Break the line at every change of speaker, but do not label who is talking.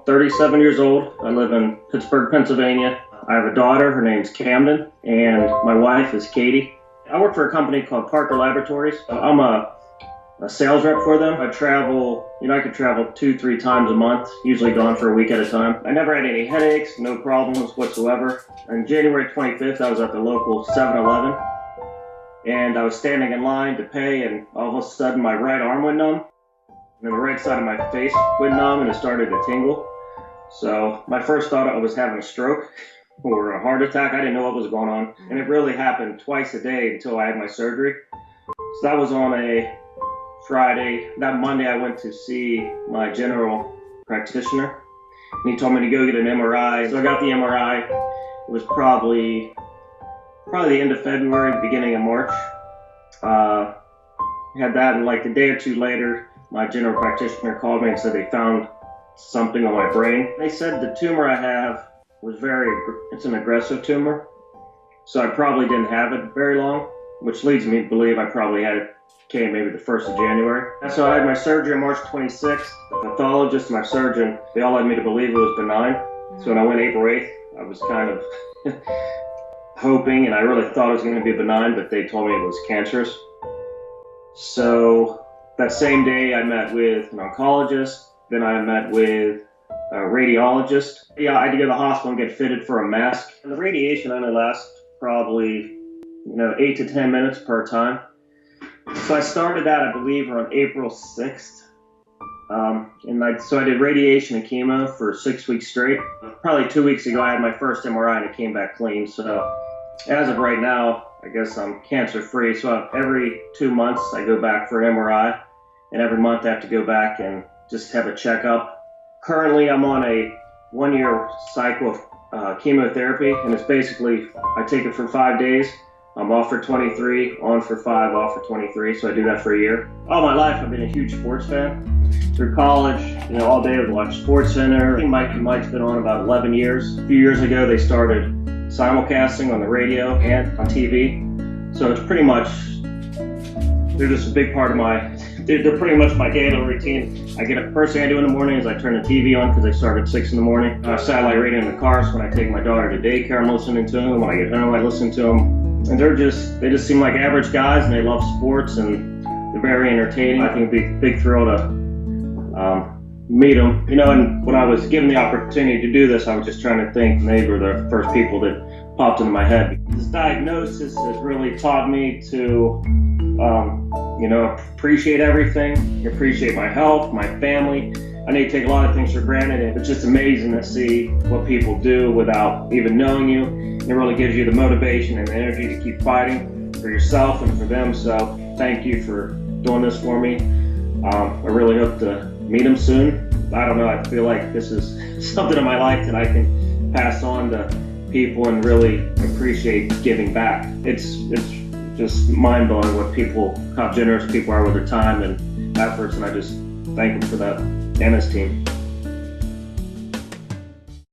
37 years old. I live in Pittsburgh, Pennsylvania. I have a daughter, her name's Camden, and my wife is Katie. I work for a company called Parker Laboratories. I'm a sales rep for them. I travel, I could travel 2-3 times a month, usually gone for a week at a time. I never had any headaches, no problems whatsoever. On January 25th, I was at the local 7-Eleven, and I was standing in line to pay, and all of a sudden my right arm went numb, and then the right side of my face went numb, and it started to tingle. So my first thought I was having a stroke or a heart attack. I didn't know what was going on, and it really happened twice a day until I had my surgery. So that was on a Friday. That Monday I went to see my general practitioner, and he told me to go get an MRI. So I got the MRI. It was probably the end of February, beginning of March. Had that, and like a day or two later, my general practitioner called me and said they found something on my brain. They said the tumor I have was it's an aggressive tumor, so I probably didn't have it very long, which leads me to believe I probably had it came maybe the 1st of January. So I had my surgery on March 26th. The pathologist and my surgeon, they all led me to believe it was benign. So when I went April 8th, I was kind of hoping, and I really thought it was going to be benign, but they told me it was cancerous. So that same day I met with an oncologist, then I met with a radiologist. Yeah, I had to go to the hospital and get fitted for a mask. And the radiation only lasts probably 8 to 10 minutes per time. So I started that, I believe, on April 6th. So I did radiation and chemo for 6 weeks straight. Probably 2 weeks ago, I had my first MRI and it came back clean. So as of right now, I guess I'm cancer-free. So every 2 months, I go back for an MRI. And every month, I have to go back and just have a checkup. Currently, I'm on a 1-year cycle of chemotherapy. And it's basically, I take it for 5 days. I'm off for 23, on for 5, off for 23, so I do that for a year. All my life, I've been a huge sports fan. Through college, all day I would watch SportsCenter. I think Mike's been on about 11 years. A few years ago, they started simulcasting on the radio and on TV. So it's pretty much, they're just a big part of they're pretty much my daily routine. First thing I do in the morning is I turn the TV on because they start at 6 in the morning. Satellite radio in the car, so when I take my daughter to daycare, I'm listening to them. When I get home, I listen to them. And they just seem like average guys, and they love sports, and they're very entertaining. I think it'd be a big thrill to meet them. And when I was given the opportunity to do this, I was just trying to think, they were the first people that popped into my head. This diagnosis has really taught me to, appreciate everything, appreciate my health, my family. I need to take a lot of things for granted, and it's just amazing to see what people do without even knowing you. It really gives you the motivation and the energy to keep fighting for yourself and for them. So thank you for doing this for me. I really hope to meet them soon. I don't know, I feel like this is something in my life that I can pass on to people and really appreciate giving back. It's just mind-blowing how generous people are with their time and efforts, and I just thank them for that, and his team.